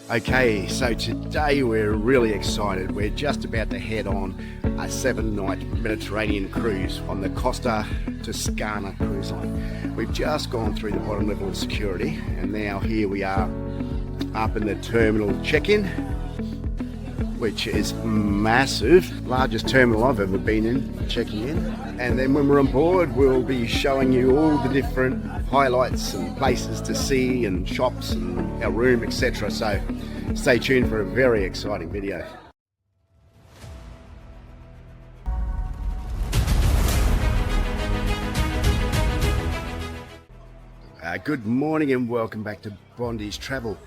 Okay, so today we're really excited. We're just about to head on a 7-night Mediterranean cruise on the Costa Toscana cruise line. We've just gone through the bottom level of security and now here we are up in the terminal check-in, which is massive, largest terminal I've ever been in, checking in. And then when we're on board, we'll be showing you all the different highlights and places to see and shops and our room, etc. So stay tuned for a very exciting video. Good morning and welcome back to Bondi's Travel.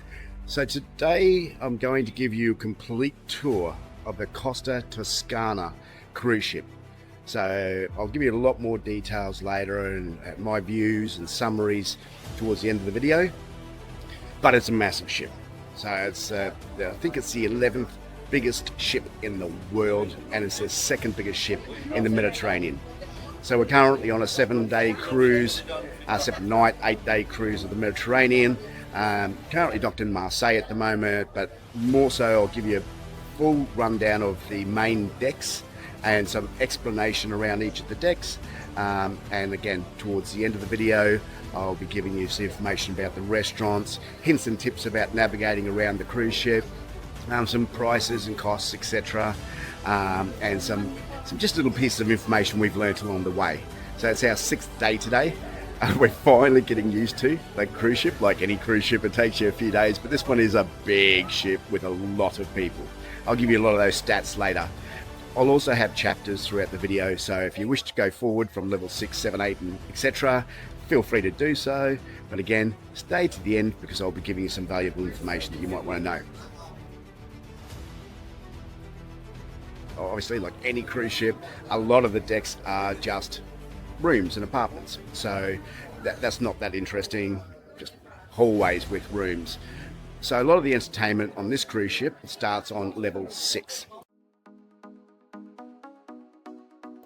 So today I'm going to give you a complete tour of the Costa Toscana cruise ship. So I'll give you a lot more details later and my views and summaries towards the end of the video. But it's a massive ship. So it's I think it's the 11th biggest ship in the world and it's the second biggest ship in the Mediterranean. So we're currently on a 7-day cruise, 7-night, 8-day cruise of the Mediterranean. Currently docked in Marseille at the moment, but more so I'll give you a full rundown of the main decks and some explanation around each of the decks. And again, towards the end of the video, I'll be giving you some information about the restaurants, hints and tips about navigating around the cruise ship, some prices and costs, etc. And some just little pieces of information we've learnt along the way. So it's our 6th day today. We're finally getting used to the cruise ship. Like any cruise ship, it takes you a few days, but this one is a big ship with a lot of people. I'll give you a lot of those stats later. I'll also have chapters throughout the video, so if you wish to go forward from level 6, 7, 8 and etc, feel free to do so. But again, stay to the end because I'll be giving you some valuable information that you might want to know. Obviously, like any cruise ship, a lot of the decks are just rooms and apartments, so that's not that interesting, just hallways with rooms. So a lot of the entertainment on this cruise ship starts on level 6.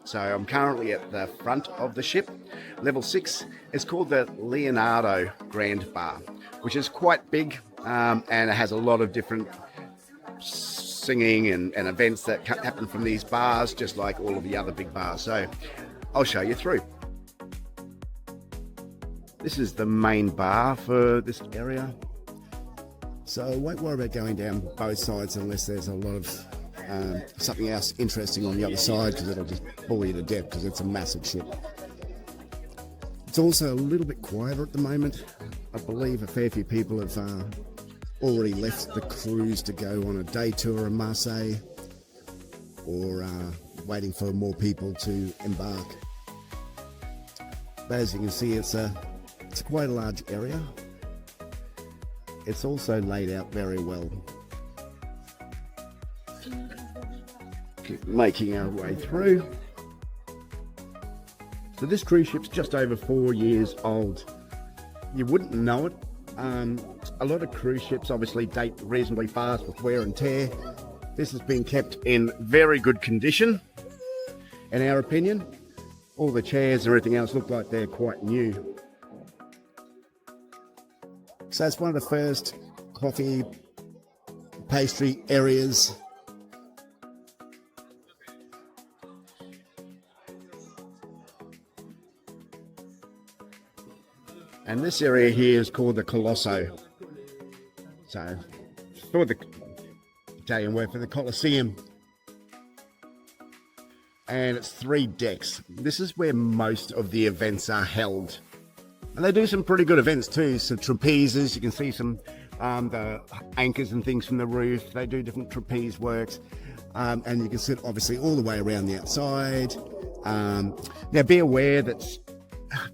So I'm currently at the front of the ship. Level 6 is called the Leonardo Grand Bar, which is quite big and it has a lot of different singing and events that happen from these bars, just like all of the other big bars. So I'll show you through. This is the main bar for this area. So I won't worry about going down both sides unless there's a lot of something else interesting on the other side, because it'll just bore you to death because it's a massive ship. It's also a little bit quieter at the moment. I believe a fair few people have already left the cruise to go on a day tour in Marseille or waiting for more people to embark. But as you can see, it's quite a large area. It's also laid out very well. Keep making our way through. So this cruise ship's just over 4 years old. You wouldn't know it. A lot of cruise ships obviously date reasonably fast with wear and tear. This has been kept in very good condition, in our opinion. All the chairs and everything else look like they're quite new. So it's one of the first coffee pastry areas. And this area here is called the Colosso. So, for the Italian word for the Colosseum. And it's 3 decks. This is where most of the events are held. And they do some pretty good events too. Some trapezes, you can see some the anchors and things from the roof. They do different trapeze works. And you can sit obviously all the way around the outside. Now be aware that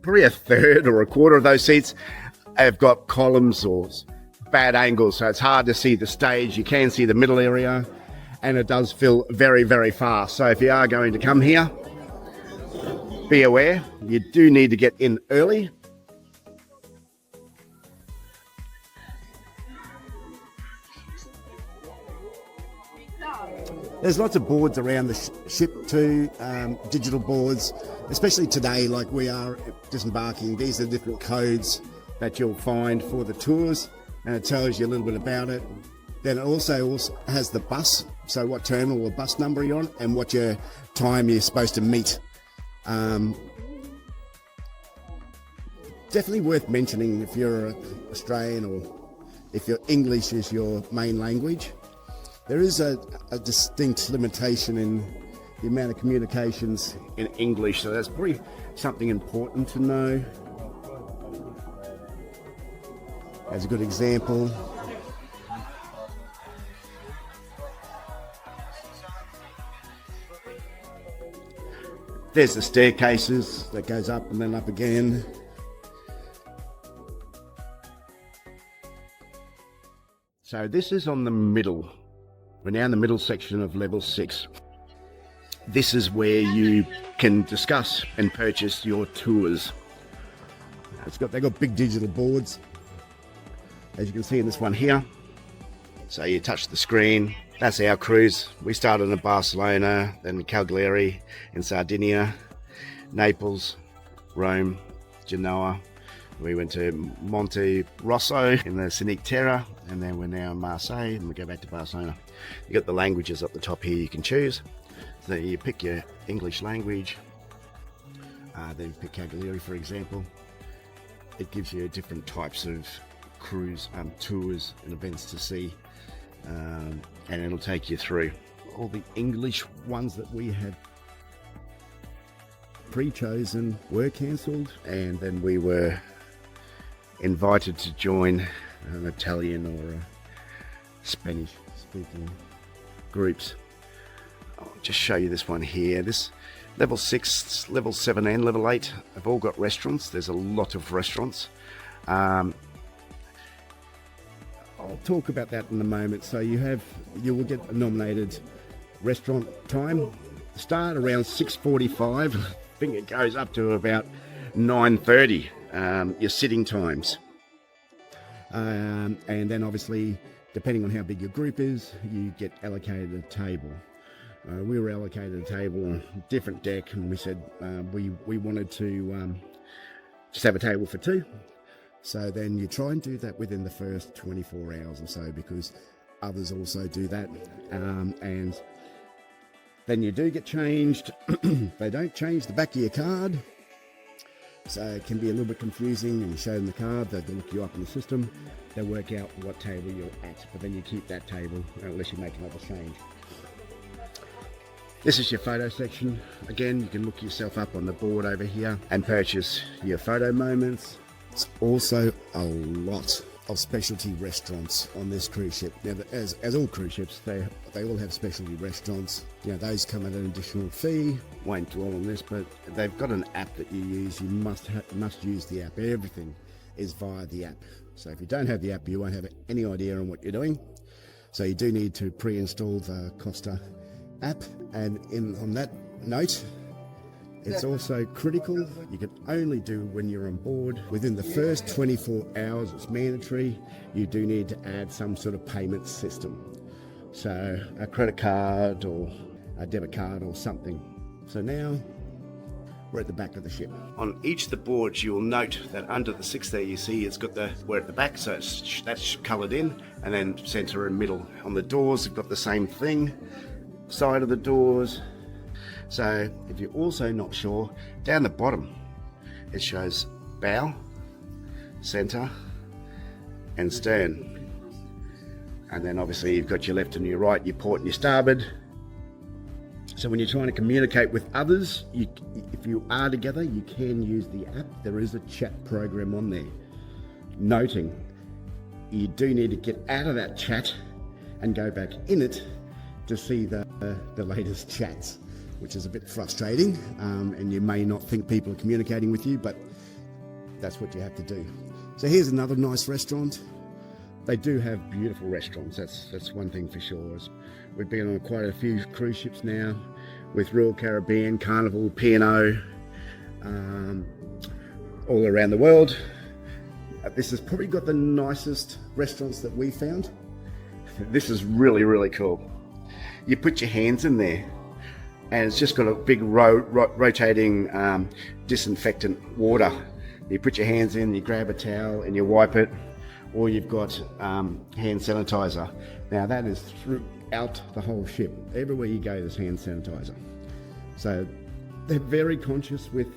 probably a third or a quarter of those seats have got columns or bad angles, so it's hard to see the stage. You can see the middle area and it does fill very, very fast. So if you are going to come here, be aware, you do need to get in early. There's lots of boards around the ship too, digital boards, especially today, like we are disembarking. These are different codes that you'll find for the tours, and it tells you a little bit about it. Then it also has the bus, so what terminal or bus number you're on and what your time you're supposed to meet. Definitely worth mentioning if you're Australian or if your English is your main language. There is a distinct limitation in the amount of communications in English, so that's probably something important to know. As a good example, there's the staircases that goes up and then up again. So this is on the middle. We're now in the middle section of level 6. This is where you can discuss and purchase your tours. They've got big digital boards, as you can see in this one here. So you touch the screen. That's our cruise. We started in Barcelona, then Cagliari in Sardinia, Naples, Rome, Genoa. We went to Monterosso in the Civitavecchia, and then we're now in Marseille, and we go back to Barcelona. You got the languages up the top here you can choose. So you pick your English language, then you pick Cagliari, for example. It gives you different types of cruise tours and events to see, and it'll take you through. All the English ones that we had pre-chosen were cancelled, and then we were invited to join an Italian or a Spanish speaking groups. I'll just show you this one here. This level 6, level 7 and level 8 have all got restaurants. There's a lot of restaurants. I'll talk about that in a moment. So you will get a nominated restaurant time. Start around 6:45. I think it goes up to about 9:30. Your sitting times, and then obviously depending on how big your group is, you get allocated a table. We were allocated a table on a different deck, and we said we wanted to just have a table for 2. So then you try and do that within the first 24 hours or so, because others also do that, and then you do get changed. They don't change the back of your card, so it can be a little bit confusing. And you show them the card, they look you up in the system, they work out what table you're at, but then you keep that table unless you make another change. This is your photo section. Again, you can look yourself up on the board over here and purchase your photo moments. It's also a lot of specialty restaurants on this cruise ship. Now, as all cruise ships, they all have specialty restaurants. You know, those come at an additional fee. Won't dwell on this, but they've got an app that you use. You must use the app. Everything is via the app. So if you don't have the app, you won't have any idea on what you're doing. So you do need to pre-install the Costa app. And on that note, it's also critical. You can only do when you're on board. Within the first 24 hours, it's mandatory. You do need to add some sort of payment system. So a credit card or a debit card or something. So now we're at the back of the ship. On each of the boards, you will note that under the 6 there, you see it's got we're at the back, so that's coloured in, and then centre and middle. On the doors, we've got the same thing. Side of the doors. So if you're also not sure, down the bottom it shows bow, centre and stern, and then obviously you've got your left and your right, your port and your starboard. So when you're trying to communicate with others, if you are together, you can use the app. There is a chat program on there. Noting, you do need to get out of that chat and go back in it to see the latest chats, which is a bit frustrating, and you may not think people are communicating with you, but that's what you have to do. So here's another nice restaurant. They do have beautiful restaurants, that's one thing for sure. We've been on quite a few cruise ships now, with Royal Caribbean, Carnival, P&O, all around the world. This has probably got the nicest restaurants that we found. This is really, really cool. You put your hands in there, and it's just got a big rotating disinfectant water. You put your hands in, you grab a towel and you wipe it. or you've got hand sanitizer. Now that is throughout the whole ship. Everywhere you go there's hand sanitizer. So they're very conscious with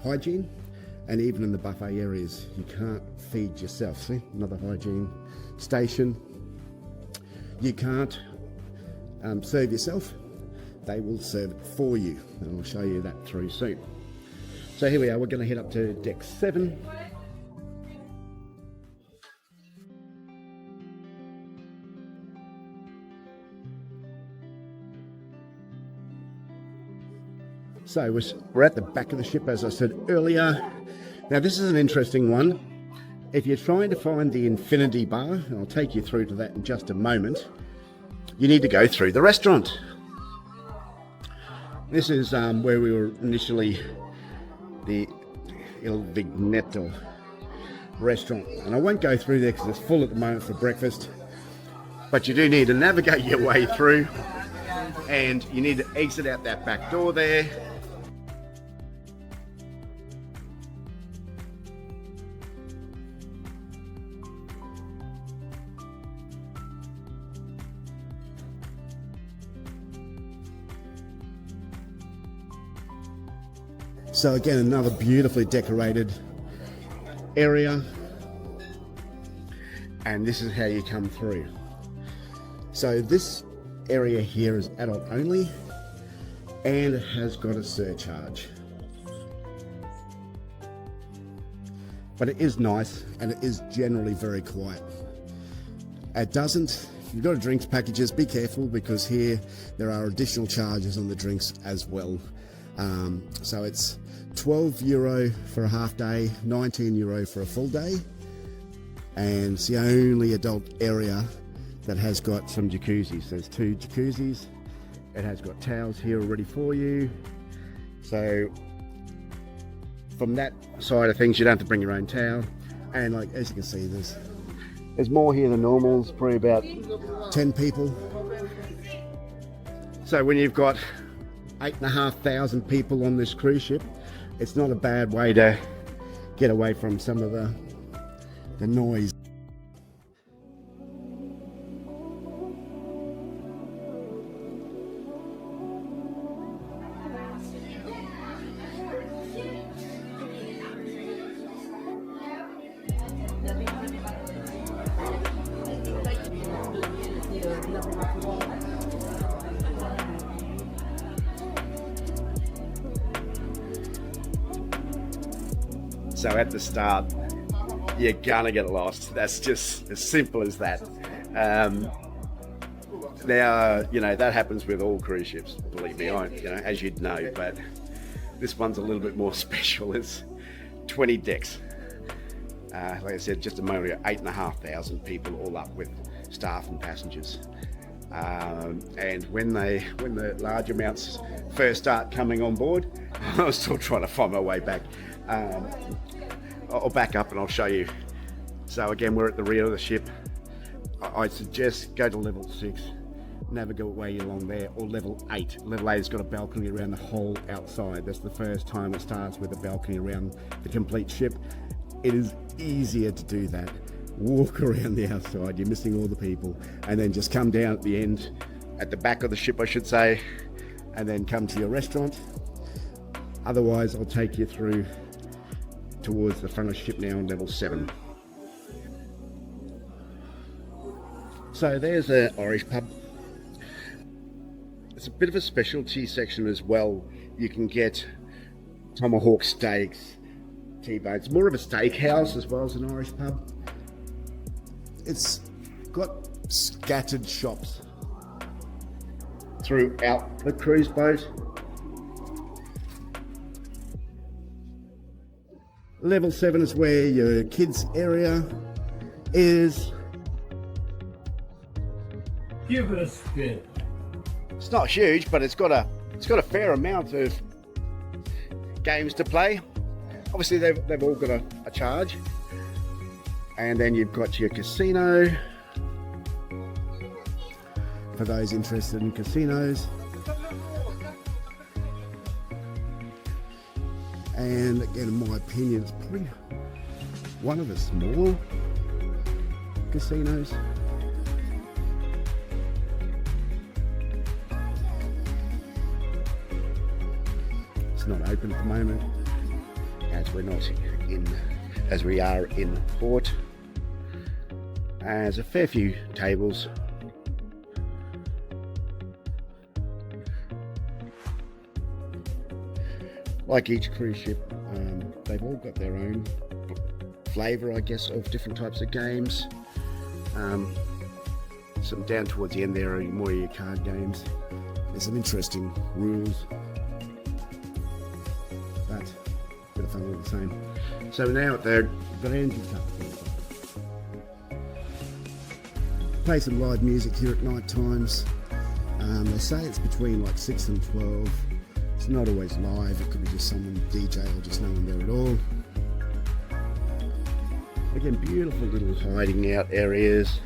hygiene, and even in the buffet areas you can't feed yourself. See, another hygiene station. You can't serve yourself, they will serve it for you, and I'll show you that through soon. So here we are, we're going to head up to deck 7. So we're at the back of the ship, as I said earlier. Now this is an interesting one. If you're trying to find the infinity bar, and I'll take you through to that in just a moment, you need to go through the restaurant. This is where we were initially, the Il Vigneto restaurant. And I won't go through there because it's full at the moment for breakfast. But you do need to navigate your way through, and you need to exit out that back door there. So again, another beautifully decorated area, and this is how you come through. So this area here is adult only, and it has got a surcharge, but it is nice and it is generally very quiet. It doesn't, if you've got drinks packages, be careful, because here there are additional charges on the drinks as well. So it's €12 for a half day, €19 for a full day, and it's the only adult area that has got some jacuzzis. There's 2 jacuzzis. It has got towels here already for you. So from that side of things, you don't have to bring your own towel. And like, as you can see, there's more here than normal. It's probably about 10 people. So when you've got 8,500 people on this cruise ship, it's not a bad way to get away from some of the noise. So at the start, you're gonna get lost. That's just as simple as that. Now, you know, that happens with all cruise ships, believe me, as you'd know, but this one's a little bit more special. It's 20 decks. Like I said just a moment ago, 8,500 people all up with staff and passengers. And when the large amounts first start coming on board, I was still trying to find my way back. I'll back up and I'll show you. So again, we're at the rear of the ship. I suggest go to level 6, navigate along there, or level 8. Level 8 has got a balcony around the whole outside. That's the first time it starts with a balcony around the complete ship. It is easier to do that. Walk around the outside, you're missing all the people, and then just come down at the end, at the back of the ship I should say, and then come to your restaurant. Otherwise I'll take you through towards the front of the ship now on level 7. So there's an Irish pub. It's a bit of a specialty section as well. You can get tomahawk steaks, T-bones. It's more of a steakhouse as well as an Irish pub. It's got scattered shops throughout the cruise boat. Level 7 is where your kids area is. Give it a spin. It's not huge, but it's got a fair amount of games to play. Obviously they've all got a charge. And then you've got your casino, for those interested in casinos. And again, in my opinion, it's one of the small casinos. It's not open at the moment, as we are in port. There's a fair few tables. Like each cruise ship, they've all got their own flavour, I guess, of different types of games. Some down towards the end there are more your card games. There's some interesting rules, but a bit of fun all the same. So now at the LNG-powered. Play some live music here at night times. They say it's between like 6 and 12. It's not always live, it could be just someone DJ or just no one there at all. Again, beautiful little hiding out areas.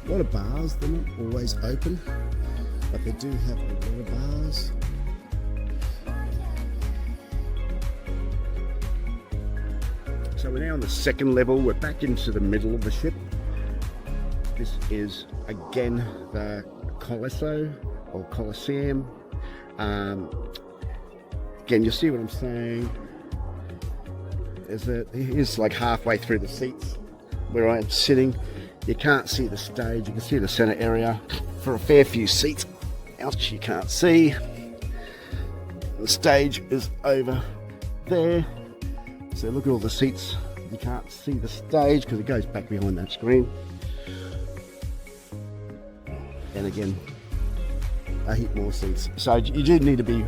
A lot of bars, they're not always open, but they do have a lot of bars. So we're now on the second level, we're back into the middle of the ship. This is again the Colosso or Colosseum. Again, you'll see what I'm saying. Here's like halfway through the seats where I'm sitting. You can't see the stage. You can see the center area for a fair few seats. Else you can't see. The stage is over there. So look at all the seats. You can't see the stage because it goes back behind that screen. And again, a heap more seats. So you do need to be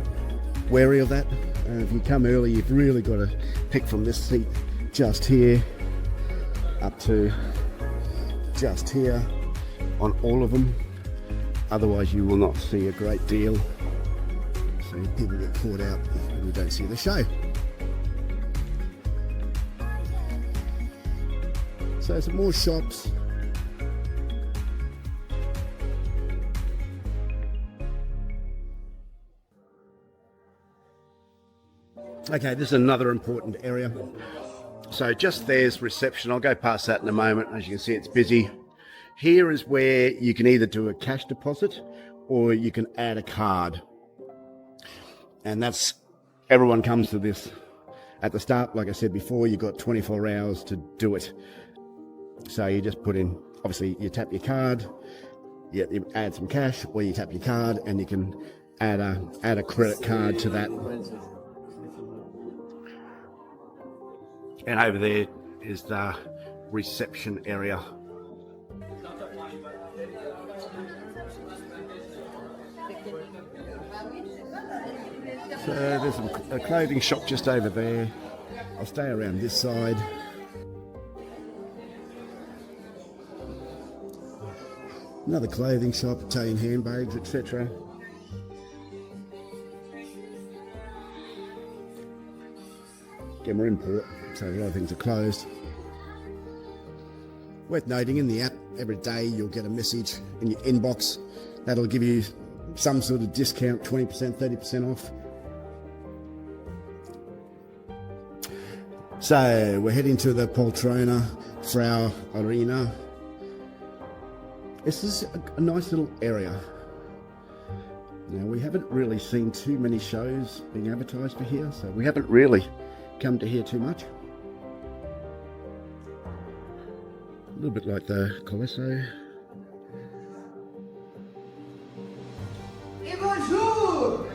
wary of that. If you come early, you've really got to pick from this seat just here up to just here on all of them. Otherwise you will not see a great deal. So people get caught out and you don't see the show. So some more shops. Okay, this is another important area. So just there's reception. I'll go past that in a moment. As you can see, it's busy. Here is where you can either do a cash deposit or you can add a card. And that's, everyone comes to this at the start. Like I said before, you've got 24 hours to do it. So you just put in, obviously you tap your card, you add some cash, or you tap your card and you can add a credit card to that. And over there is the reception area. So there's a clothing shop just over there. I'll stay around this side. Another clothing shop, Italian handbags, etc. Again, we're in port, so a lot of things are closed. Worth noting, in the app, every day you'll get a message in your inbox that'll give you some sort of discount, 20%, 30% off. So we're heading to the Poltrona Frau Arena. This is a nice little area. Now, we haven't really seen too many shows being advertised for here, so we haven't really come to here too much. A little bit like the Colosso. Et bonjour!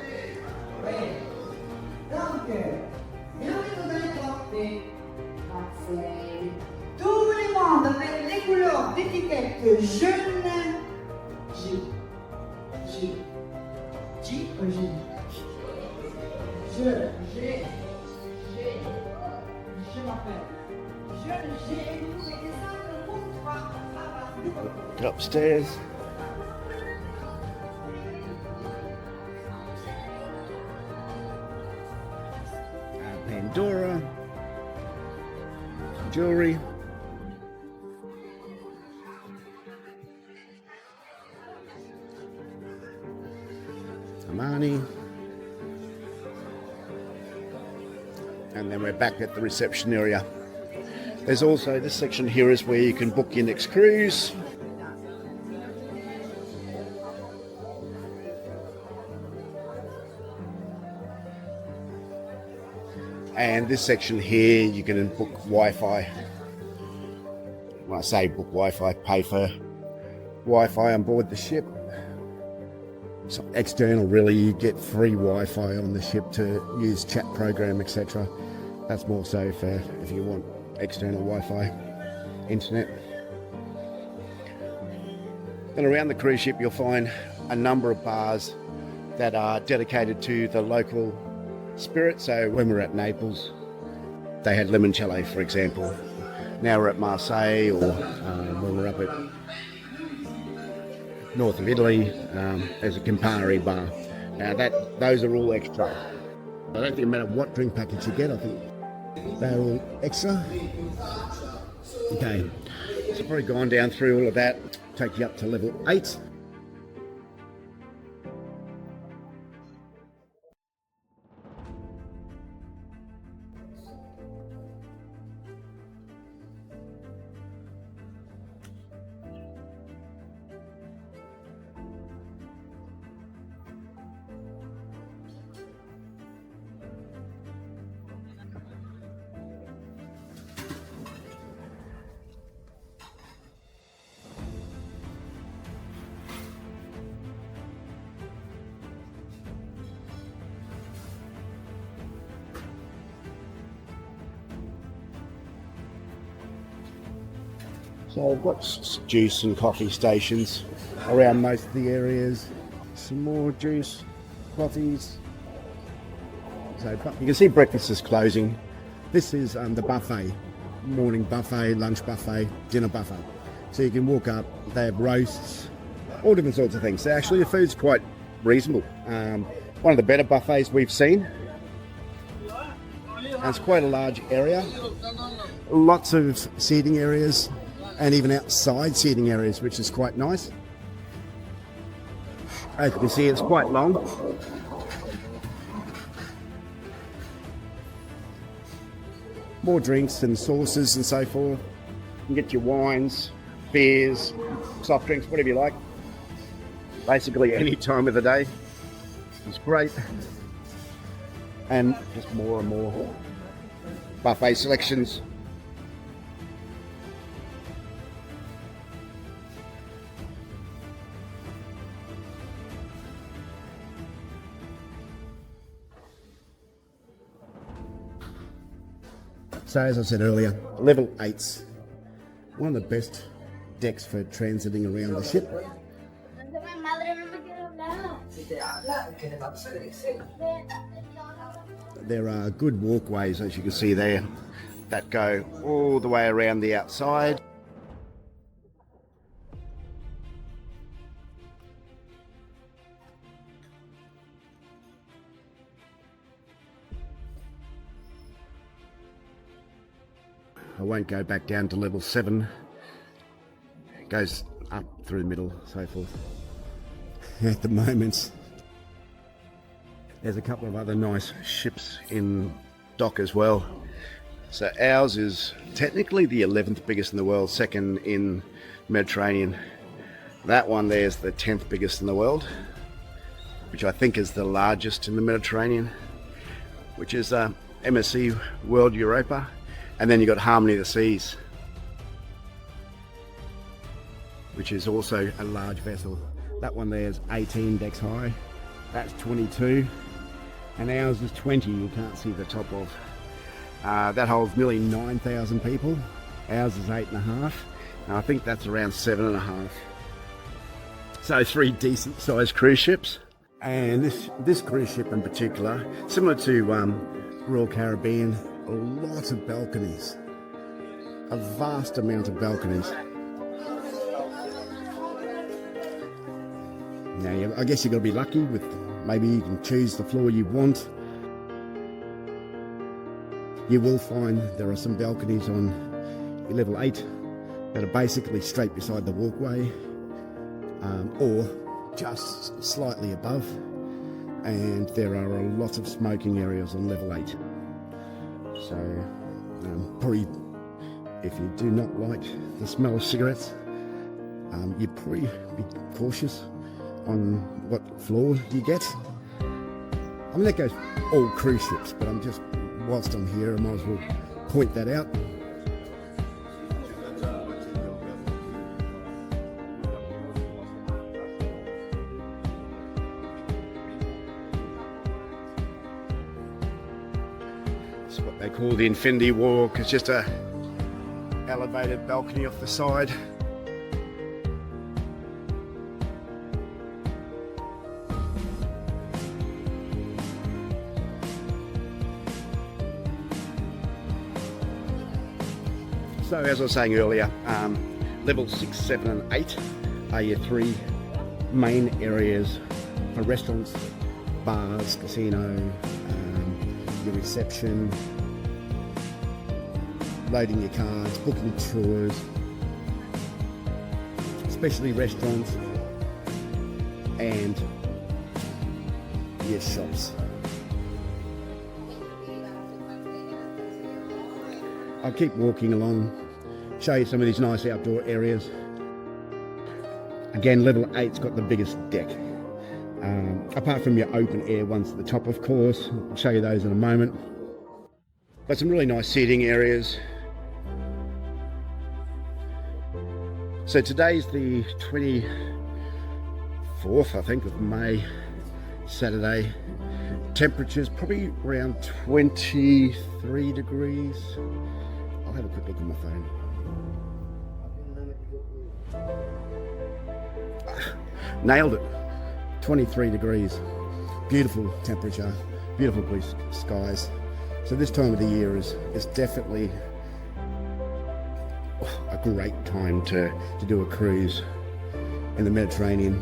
Donc, bienvenue dans Marseille. Tout le monde avec les couleurs d'étiquette jaune. Je m'appelle. Go upstairs. Pandora. Jewelry. Armani. And then we're back at the reception area. There's also this section here is where you can book your next cruise. And this section here, you can book Wi-Fi. When I say book Wi-Fi, pay for Wi-Fi on board the ship. It's external, really. You get free Wi-Fi on the ship to use chat program, etc. That's more so for if you want external Wi-Fi internet. Then around the cruise ship, you'll find a number of bars that are dedicated to the local spirit. So when we're at Naples, they had limoncello, for example. Now we're at Marseille, or when we're up at north of Italy, there's a Campari bar. Now those are all extra. I don't think no matter what drink package you get, I think they're all extra. Okay, so I've already gone down through all of that. Take you up to level 8. So I've got juice and coffee stations around most of the areas. Some more juice, coffees. So you can see breakfast is closing. This is the buffet, morning buffet, lunch buffet, dinner buffet. So you can walk up, they have roasts, all different sorts of things. So actually the food's quite reasonable. One of the better buffets we've seen. And it's quite a large area. Lots of seating areas. And even outside seating areas, which is quite nice. As you can see, it's quite long. More drinks and sauces and so forth. You can get your wines, beers, soft drinks, whatever you like. Basically any time of the day. It's great. And just more and more buffet selections. So as I said earlier, level 8's one of the best decks for transiting around the ship. There are good walkways, as you can see there, that go all the way around the outside. I won't go back down to level 7. It goes up through the middle, so forth. At the moment, there's a couple of other nice ships in dock as well. So ours is technically the 11th biggest in the world, second in Mediterranean. That one there is the 10th biggest in the world, which I think is the largest in the Mediterranean, which is MSC World Europa. And then you've got Harmony of the Seas, which is also a large vessel. That one there is 18 decks high. That's 22. And ours is 20, you can't see the top of. That holds nearly 9,000 people. Ours is 8.5. And I think that's around 7.5. So 3 decent sized cruise ships. And this cruise ship in particular, similar to Royal Caribbean, a lot of balconies, a vast amount of balconies. Now, I guess you've got to be lucky with, maybe you can choose the floor you want. You will find there are some balconies on level 8 that are basically straight beside the walkway, or just slightly above, and there are a lot of smoking areas on level 8. So probably, if you do not like the smell of cigarettes, you'd probably be cautious on what floor you get. I mean, that goes all cruise ships, but whilst I'm here, I might as well point that out. It's what they call the Infinity Walk. It's just a elevated balcony off the side. So as I was saying earlier, level 6, 7 and 8 are your three main areas for restaurants, bars, casino, your reception, loading your cars, booking tours, especially restaurants, and your shops. I'll keep walking along, show you some of these nice outdoor areas. Again, level 8's got the biggest deck. Apart from your open air ones at the top, of course. I'll show you those in a moment. But some really nice seating areas. So today's the 24th, I think, of May, Saturday. Temperature's probably around 23 degrees. I'll have a quick look at my phone. Nailed it. 23 degrees. Beautiful temperature, beautiful blue skies. So this time of the year is definitely a great time to do a cruise in the Mediterranean.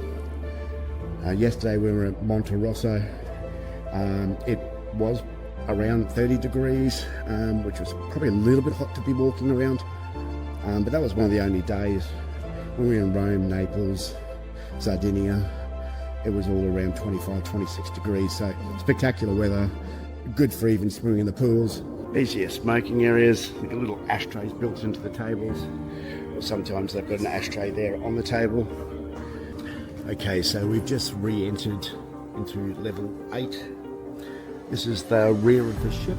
Yesterday we were at Monterosso. It was around 30 degrees, which was probably a little bit hot to be walking around, but that was one of the only days. When we were in Rome, Naples, Sardinia, it was all around 25, 26 degrees, so spectacular weather, good for even swimming in the pools. These are your smoking areas. They've got little ashtrays built into the tables, or sometimes they've got an ashtray there on the table. Okay, so we've just re-entered into level 8. This is the rear of the ship.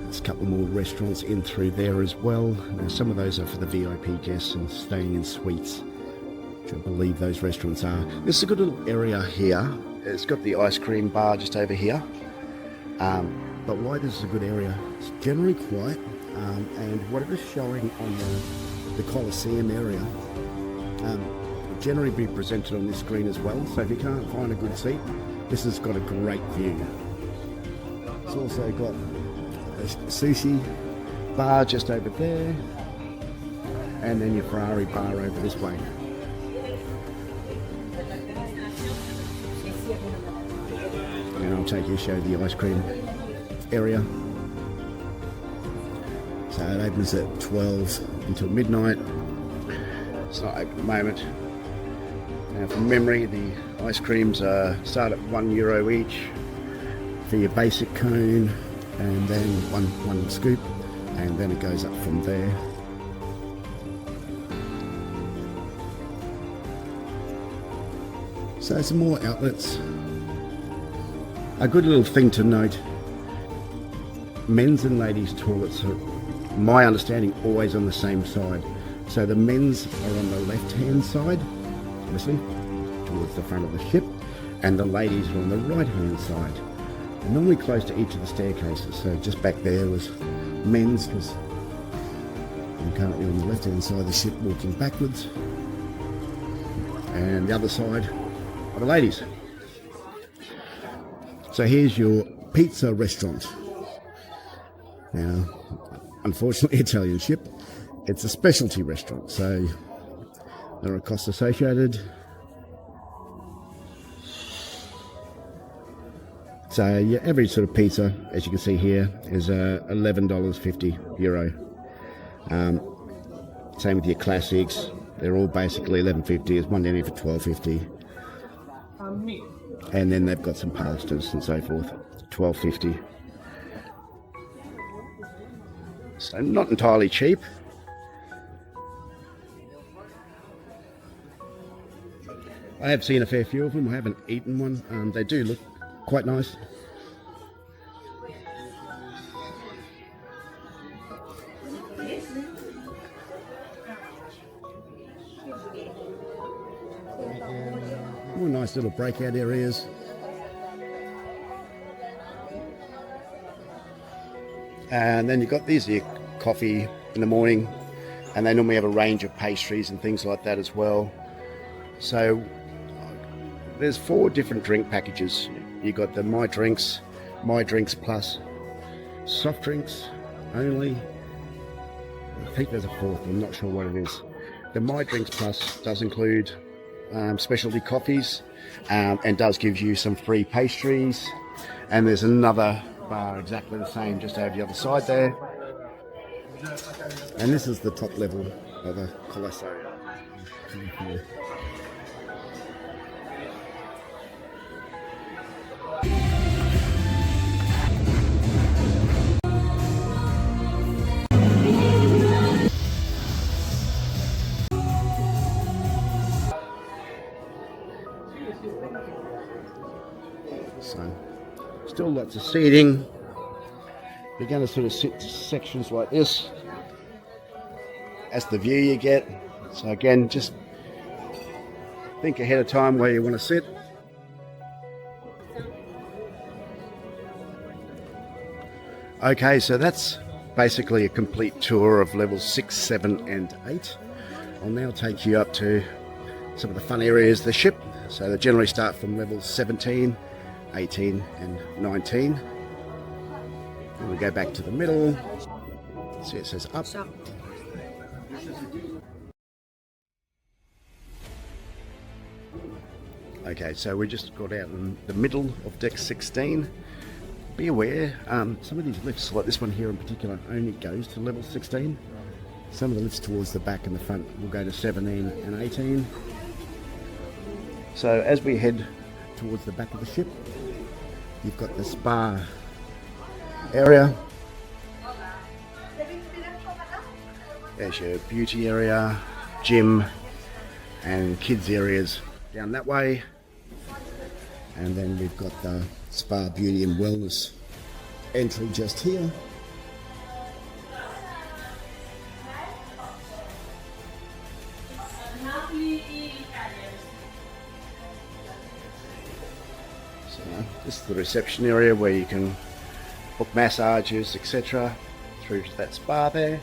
There's a couple more restaurants in through there as well. Now, some of those are for the VIP guests and staying in suites, which I believe those restaurants are. This is a good little area here. It's got the ice cream bar just over here. But why this is a good area, it's generally quiet, and whatever's showing on the Colosseum area will generally be presented on this screen as well. So if you can't find a good seat, this has got a great view. It's also got a sushi bar just over there, and then your Ferrari bar over this way. And I'll take you to show the ice cream area. So it opens at 12 until midnight. It's not open at the moment. Now from memory, the ice creams start at €1 each for your basic cone, and then one scoop, and then it goes up from there. So some more outlets. A good little thing to note, men's and ladies toilets are, my understanding, always on the same side. So the men's are on the left hand side, obviously, towards the front of the ship, and the ladies are on the right hand side. They're normally close to each of the staircases, so just back there was men's, because I'm currently on the left hand side of the ship walking backwards, and the other side are the ladies. So here's your pizza restaurant. Now, unfortunately, Italian ship, it's a specialty restaurant, so there are costs associated. So your average sort of pizza, as you can see here, is €11.50. Same with your classics. They're all basically $11.50. There's one down here for $12.50. And then they've got some pastas and so forth, $12.50. So not entirely cheap. I have seen a fair few of them. I haven't eaten one. They do look quite nice. All nice little breakout areas. And then you've got these here, coffee in the morning, and they normally have a range of pastries and things like that as well. So there's 4 different drink packages. You got the My Drinks Plus, soft drinks only. I think there's a 4th, I'm not sure what it is. The My Drinks Plus does include specialty coffees and does give you some free pastries. And there's another bar exactly the same just over the other side there. And this is the top level of a Colosso. So, still lots of seating. You're going to sort of sit sections like this. That's the view you get. So again, just think ahead of time where you want to sit. Okay, so that's basically a complete tour of levels 6, 7 and 8. I'll now take you up to some of the fun areas of the ship. So they generally start from levels 17, 18 and 19. And we go back to the middle. See, it says up. Okay, so we just got out in the middle of deck 16. Be aware, some of these lifts, like this one here in particular, only goes to level 16. Some of the lifts towards the back and the front will go to 17 and 18. So as we head towards the back of the ship, you've got the spa area. There's your beauty area, gym and kids areas down that way. And then we've got the spa, beauty and wellness entry just here. So this is the reception area where you can book massages, etc. through to that spa there.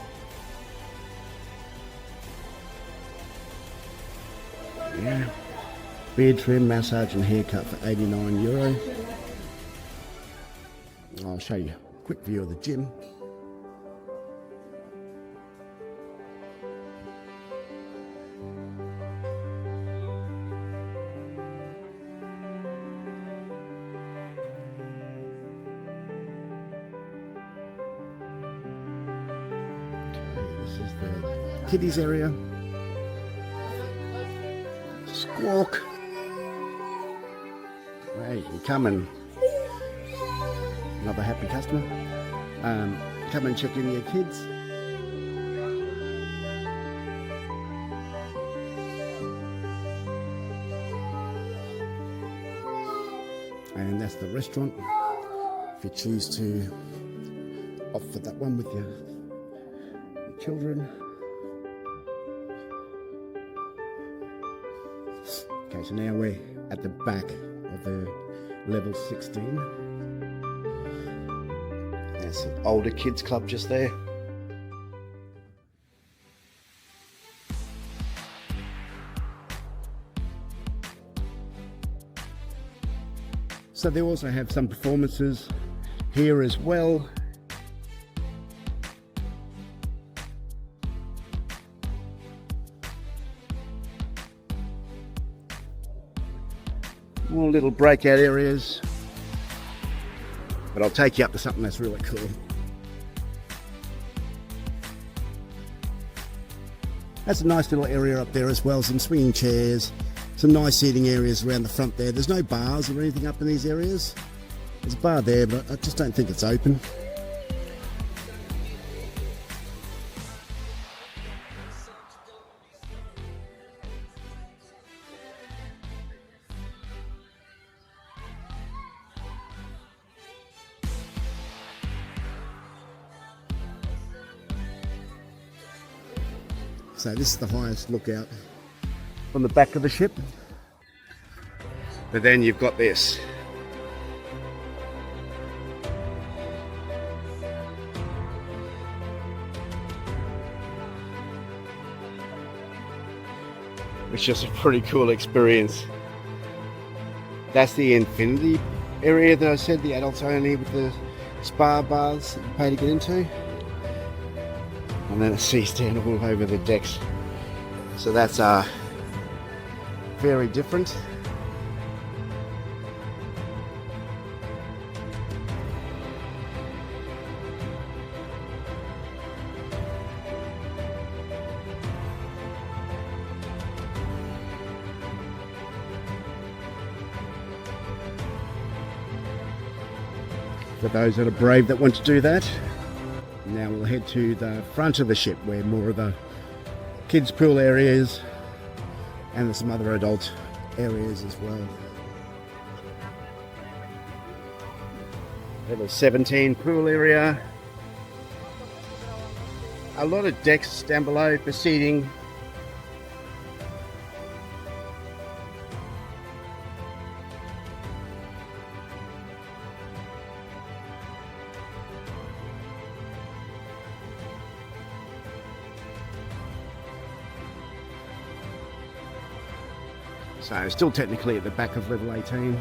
Yeah. Beard trim, massage and haircut for €89. I'll show you a quick view of the gym. This is the kiddies area. Squawk. Hey, you come and another happy customer. Come and check in your kids. And that's the restaurant. If you choose to opt for that one with your children. Okay, so now we're at the back of the level 16. There's an older kids club just there. So they also have some performances here as well. More little breakout areas, but I'll take you up to something that's really cool. That's a nice little area up there as well, some swinging chairs, some nice seating areas around the front there. There's no bars or anything up in these areas. There's a bar there, but I just don't think it's open. So this is the highest lookout on the back of the ship. But then you've got this. Which is a pretty cool experience. That's the infinity area that I said, the adults only with the spa baths that you pay to get into. And then a sea stand all over the decks. So that's very different. For those that are brave that want to do that. Now we'll head to the front of the ship where more of the kids pool areas and there's some other adult areas as well. Level 17 pool area. A lot of decks down below for seating. So still technically at the back of level 18.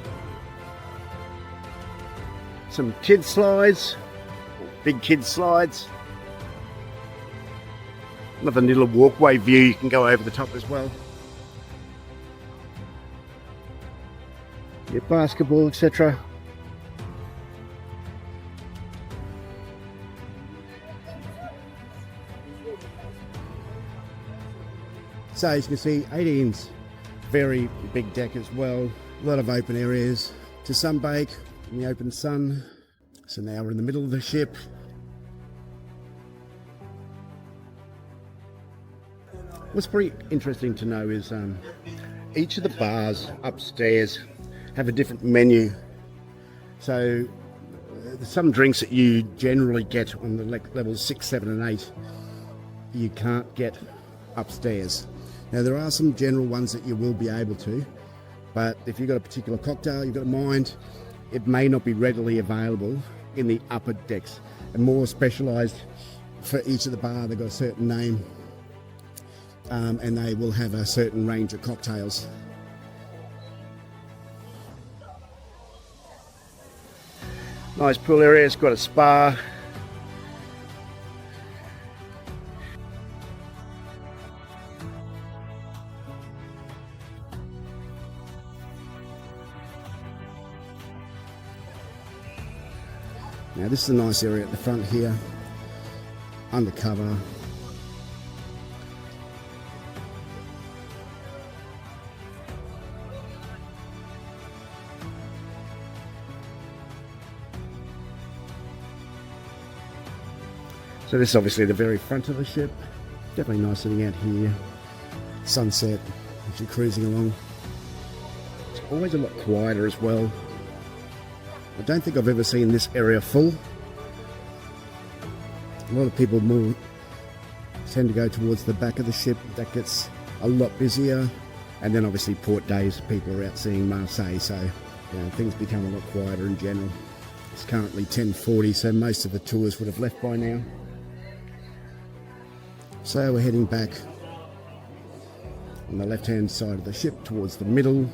Some kid slides, big kid slides. Another little walkway view, you can go over the top as well. Your basketball, etc. So as you can see, 18's very big deck as well. A lot of open areas to sunbake in the open sun. So now we're in the middle of the ship. What's pretty interesting to know is each of the bars upstairs have a different menu. So some drinks that you generally get on the levels 6, 7 and 8 you can't get upstairs. Now there are some general ones that you will be able to, but if you've got a particular cocktail you've got in mind, it may not be readily available in the upper decks. And more specialised for each of the bar, they've got a certain name, and they will have a certain range of cocktails. Nice pool area, it's got a spa. Now this is a nice area at the front here, undercover. So this is obviously the very front of the ship. Definitely nice sitting out here. Sunset as you're cruising along. It's always a lot quieter as well. I don't think I've ever seen this area full. A lot of people more tend to go towards the back of the ship. That gets a lot busier. And then obviously port days, people are out seeing Marseille, so you know, things become a lot quieter in general. It's currently 10:40, so most of the tours would have left by now. So we're heading back on the left-hand side of the ship towards the middle.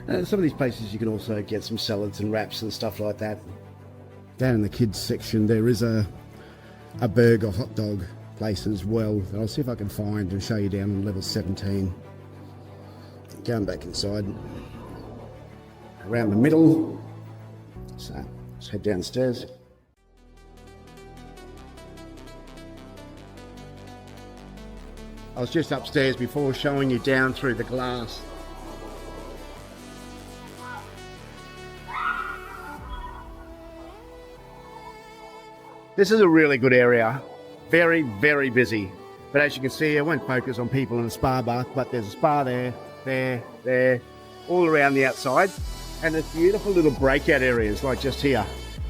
Some of these places you can also get some salads and wraps and stuff like that. Down in the kids section there is a burger hot dog place as well. I'll see if I can find and show you down on level 17. Going back inside. Around the middle. So let's head downstairs. I was just upstairs before showing you down through the glass. This is a really good area. Very, very busy. But as you can see, I won't focus on people in a spa bath, but there's a spa there, all around the outside. And there's beautiful little breakout areas like just here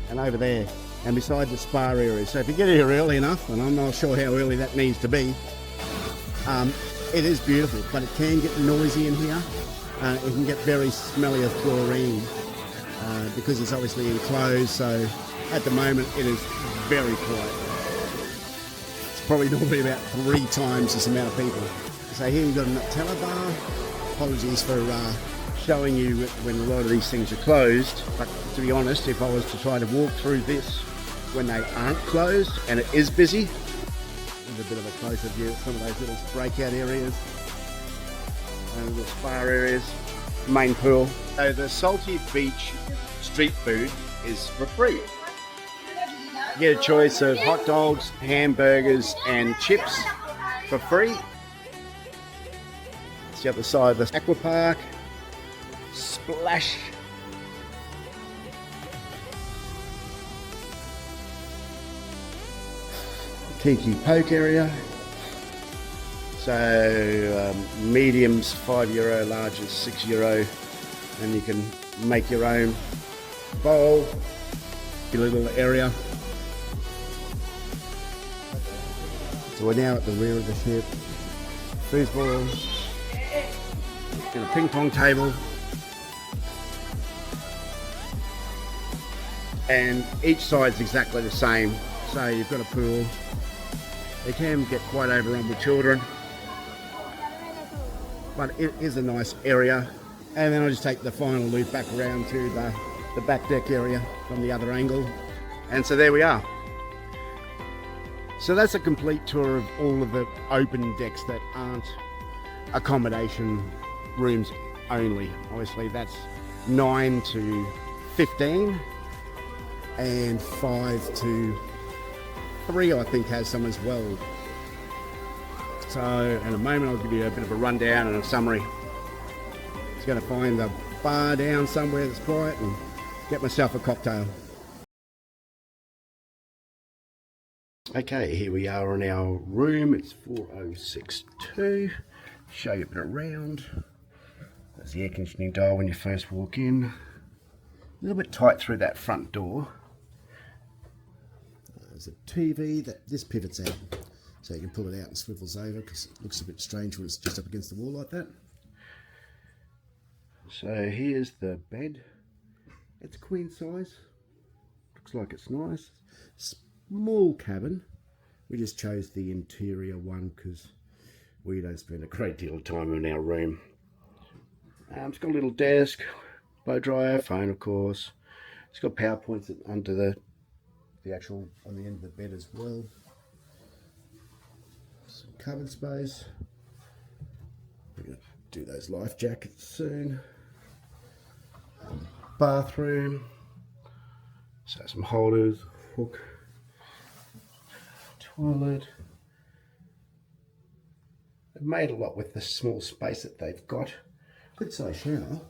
and over there. and beside the spa area. So if you get here early enough, and I'm not sure how early that needs to be, it is beautiful, but it can get noisy in here. It can get very smelly of chlorine because it's obviously enclosed, so at the moment it is very quiet. It's probably normally about 3 times this amount of people. So here you've got a Nutella bar. Apologies for showing you when a lot of these things are closed, but to be honest, if I was to try to walk through this when they aren't closed and it is busy, there's a bit of a closer view of some of those little breakout areas and little spa areas, main pool. So the Salty Beach street food is for free. You get a choice of hot dogs, hamburgers and chips for free. It's the other side of the aqua park. Splash. Tiki Poke area. So mediums €5, larges €6, and you can make your own bowl, your little area. So we're now at the rear of the ship. Foosball, and a ping pong table. And each side's exactly the same. So you've got a pool. It can get quite overrun with children, but it is a nice area. And then I'll just take the final loop back around to the back deck area from the other angle. And so there we are. So that's a complete tour of all of the open decks that aren't accommodation rooms only. Obviously that's 9 to 15 and 5 to 3 I think has some as well. So in a moment I'll give you a bit of a rundown and a summary. Just going to find the bar down somewhere that's quiet and get myself a cocktail. Okay, here we are in our room. It's 4062. Show you a bit around. That's the air conditioning dial when you first walk in. A little bit tight through that front door. There's a TV that this pivots out, so you can pull it out and swivels over because it looks a bit strange when it's just up against the wall like that. So here's the bed. It's queen size. Looks like it's nice. Small cabin. We just chose the interior one because we don't spend a great deal of time in our room. It's got a little desk, blow dryer, phone of course. It's got power points under the actual on the end of the bed as well. Some cupboard space. We're going to do those life jackets soon. Bathroom. So some holders, hook, toilet. They've made a lot with the small space that they've got. Good size shower.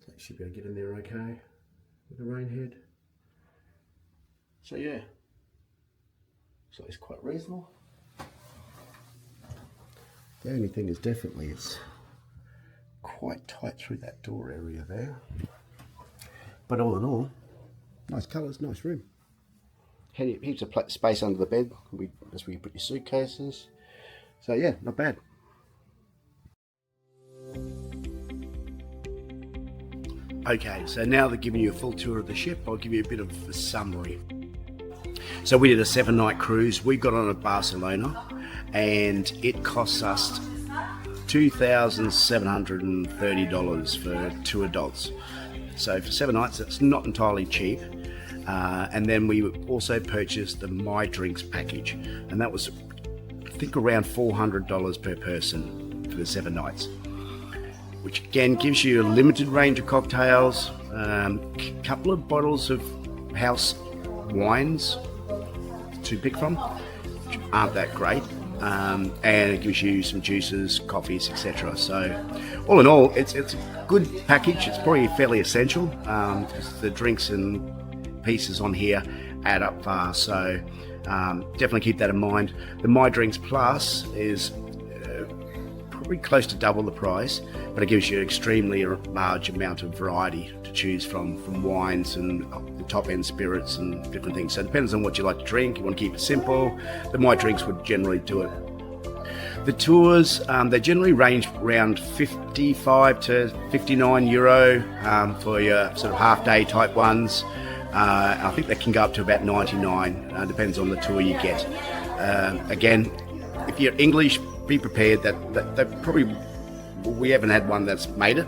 So you should be able to get in there okay with the rain head. So yeah, so it's quite reasonable. The only thing is definitely it's quite tight through that door area there. But all in all, nice colours, nice room. Heaps of space under the bed. That's where you put your suitcases. So yeah, not bad. Okay, so now they're giving you a full tour of the ship, I'll give you a bit of a summary. So we did a 7-night cruise. We got on at Barcelona and it cost us $2,730 for 2 adults. So for 7 nights, that's not entirely cheap. And then we also purchased the My Drinks package, and that was, I think, around $400 per person for the 7 nights, which again gives you a limited range of cocktails, a couple of bottles of house wines to pick from, which aren't that great, and it gives you some juices, coffees, etc. So all in all, it's a good package. It's probably fairly essential because the drinks and pieces on here add up fast, so definitely keep that in mind. The My Drinks Plus is probably close to double the price, but it gives you an extremely large amount of variety to choose from wines and the top end spirits and different things. So it depends on what you like to drink. You want to keep it simple, but my drinks would generally do it. The tours, they generally range around 55 to 59 euro for your sort of half day type ones. I think they can go up to about 99, depends on the tour you get. Again, if you're English, be prepared that probably, we haven't had one that's made it.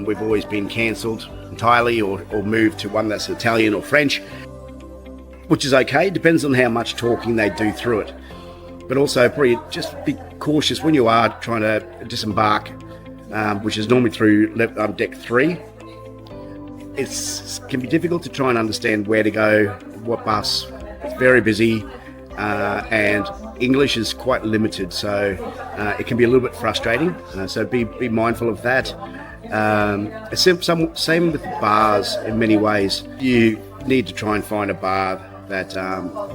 We've always been cancelled entirely or moved to one that's Italian or French, which is okay, depends on how much talking they do through it. But also probably just be cautious when you are trying to disembark, which is normally through deck 3. It can be difficult to try and understand where to go, what bus. It's very busy, and English is quite limited, so it can be a little bit frustrating. So be mindful of that. Same with bars in many ways. You need to try and find a bar that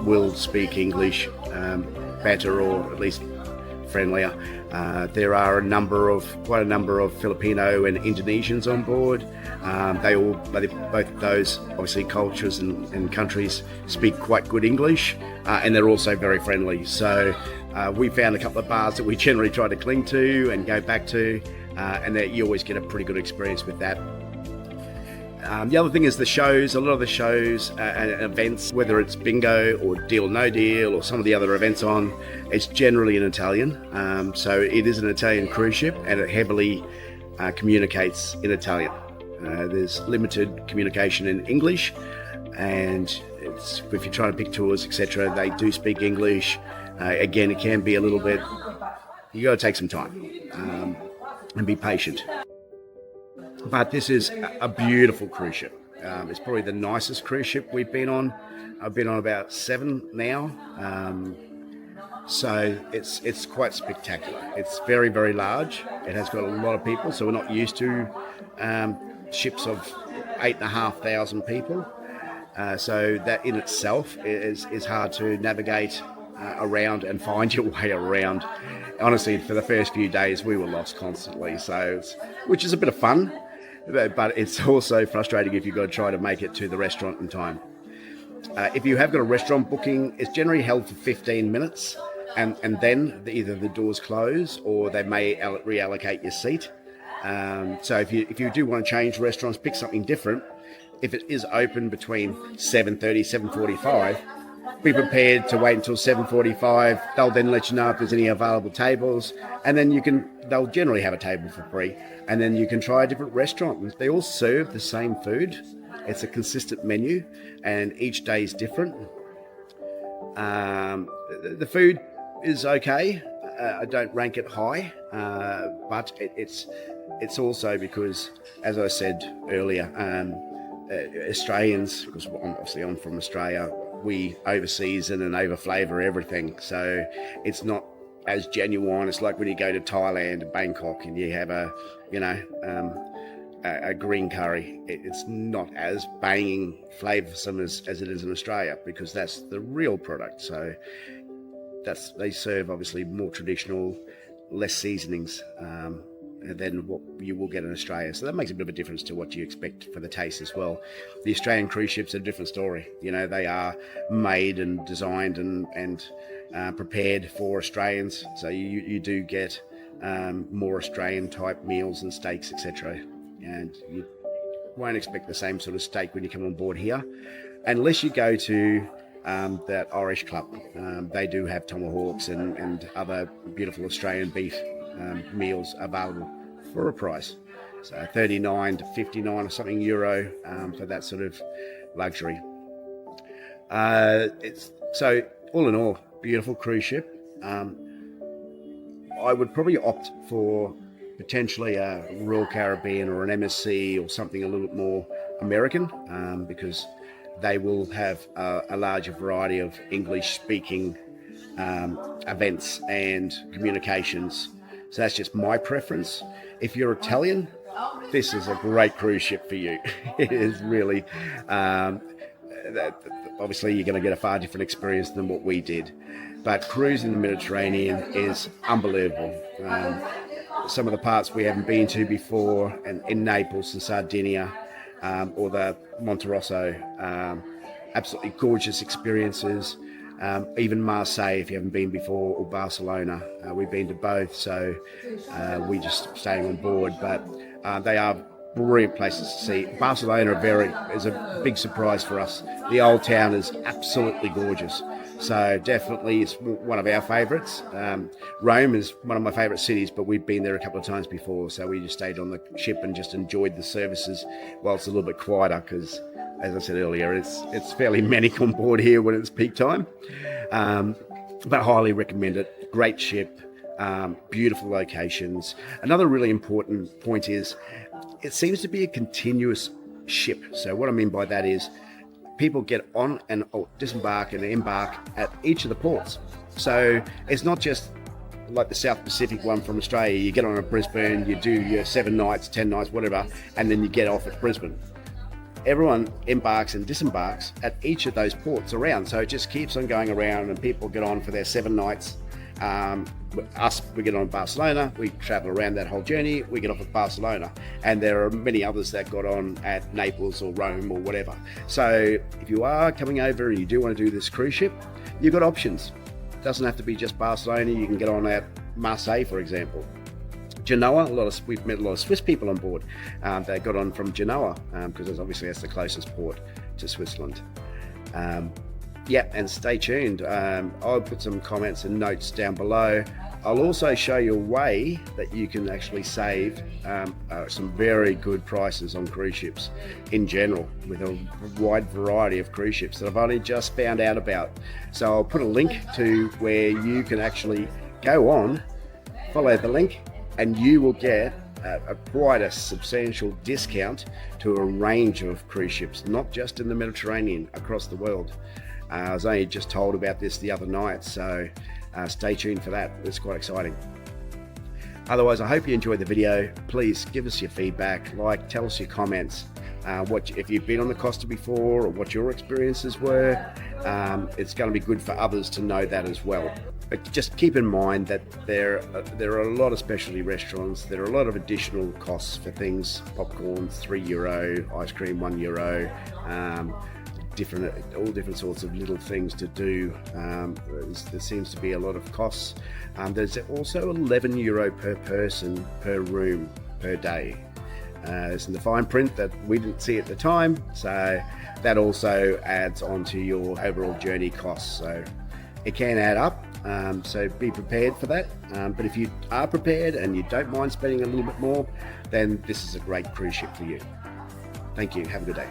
will speak English better, or at least friendlier. There are quite a number of Filipino and Indonesians on board. Both those obviously cultures and countries speak quite good English, and they're also very friendly. So we found a couple of bars that we generally try to cling to and go back to, and that you always get a pretty good experience with that. The other thing is the shows. A lot of the shows and events, whether it's bingo or Deal or No Deal or some of the other events on, it's generally in Italian. So it is an Italian cruise ship, and it heavily communicates in Italian. There's limited communication in English, and if you're trying to pick tours, etc., they do speak English. Again, it can be a little bit, you got to take some time and be patient. But this is a beautiful cruise ship. It's probably the nicest cruise ship we've been on. I've been on about 7 now. So it's quite spectacular. It's very, very large. It has got a lot of people, so we're not used to ships of 8,500 people. So that in itself is hard to navigate around and find your way around. Honestly, for the first few days, we were lost constantly. Which is a bit of fun. But it's also frustrating if you've got to try to make it to the restaurant in time. If you have got a restaurant booking, it's generally held for 15 minutes, and then either the doors close or they may reallocate your seat. So if you do want to change restaurants, pick something different. If it is open between 7:30, 7:45, be prepared to wait until 7:45. They'll then let you know if there's any available tables, and then they'll generally have a table for free, and then you can try a different restaurant. They all serve the same food. It's a consistent menu, and each day is different. The food is okay. I don't rank it high, but it's also because, as I said earlier, Australians, because obviously I'm from Australia, we over-season and over-flavour everything, so it's not as genuine. It's like when you go to Thailand and Bangkok and you have a green curry. It's not as banging flavoursome as it is in Australia, because that's the real product. So they serve obviously more traditional, less seasonings than what you will get in Australia. So that makes a bit of a difference to what you expect for the taste as well. The Australian cruise ships are a different story. They are made and designed and prepared for Australians. So you do get more Australian type meals and steaks, etc. And you won't expect the same sort of steak when you come on board here, unless you go to that Irish club. They do have tomahawks and other beautiful Australian beef meals available for a price. So 39 to 59 or something euro for that sort of luxury. So all in all, beautiful cruise ship. I would probably opt for potentially a Royal Caribbean or an MSC or something a little bit more American, because they will have a larger variety of English-speaking events and communications. So that's just my preference. If you're Italian, this is a great cruise ship for you. It is really, obviously you're going to get a far different experience than what we did. But cruising the Mediterranean is unbelievable. some of the parts we haven't been to before, and in Naples and Sardinia, or the Monterosso. Absolutely gorgeous experiences. Even Marseille, if you haven't been before, or Barcelona. We've been to both, so we just staying on board. But they are brilliant places to see. Barcelona is a big surprise for us. The old town is absolutely gorgeous. So definitely it's one of our favourites. Rome is one of my favourite cities, but we've been there a couple of times before, so we just stayed on the ship and just enjoyed the services while it's a little bit quieter, because as I said earlier, it's fairly manic on board here when it's peak time. But highly recommend it. Great ship, beautiful locations. Another really important point is it seems to be a continuous ship. So what I mean by that is people get on and disembark and embark at each of the ports. So it's not just like the South Pacific one from Australia. You get on at Brisbane, you do your 7 nights, 10 nights, whatever, and then you get off at Brisbane. Everyone embarks and disembarks at each of those ports around. So it just keeps on going around, and people get on for their 7 nights. We get on Barcelona, we travel around that whole journey, we get off at Barcelona, and there are many others that got on at Naples or Rome or whatever. So if you are coming over and you do want to do this cruise ship, you've got options. It doesn't have to be just Barcelona. You can get on at Marseille, for example. Genoa, we've met a lot of Swiss people on board. They got on from Genoa, because obviously that's the closest port to Switzerland. Yeah, and stay tuned. I'll put some comments and notes down below. I'll also show you a way that you can actually save some very good prices on cruise ships in general, with a wide variety of cruise ships that I've only just found out about. So I'll put a link to where you can actually go on, follow the link, and you will get quite a substantial discount to a range of cruise ships, not just in the Mediterranean, across the world. I was only just told about this the other night, so stay tuned for that. It's quite exciting. Otherwise, I hope you enjoyed the video. Please give us your feedback, tell us your comments, if you've been on the Costa before or what your experiences were. It's going to be good for others to know that as well. But just keep in mind that there are a lot of specialty restaurants. There are a lot of additional costs for things: popcorn, €3, ice cream, €1, all different sorts of little things to do. There seems to be a lot of costs. There's also €11 per person per room per day. It's in the fine print that we didn't see at the time, so that also adds on to your overall journey costs. So it can add up. So be prepared for that. But if you are prepared and you don't mind spending a little bit more, then this is a great cruise ship for you. Thank you. Have a good day.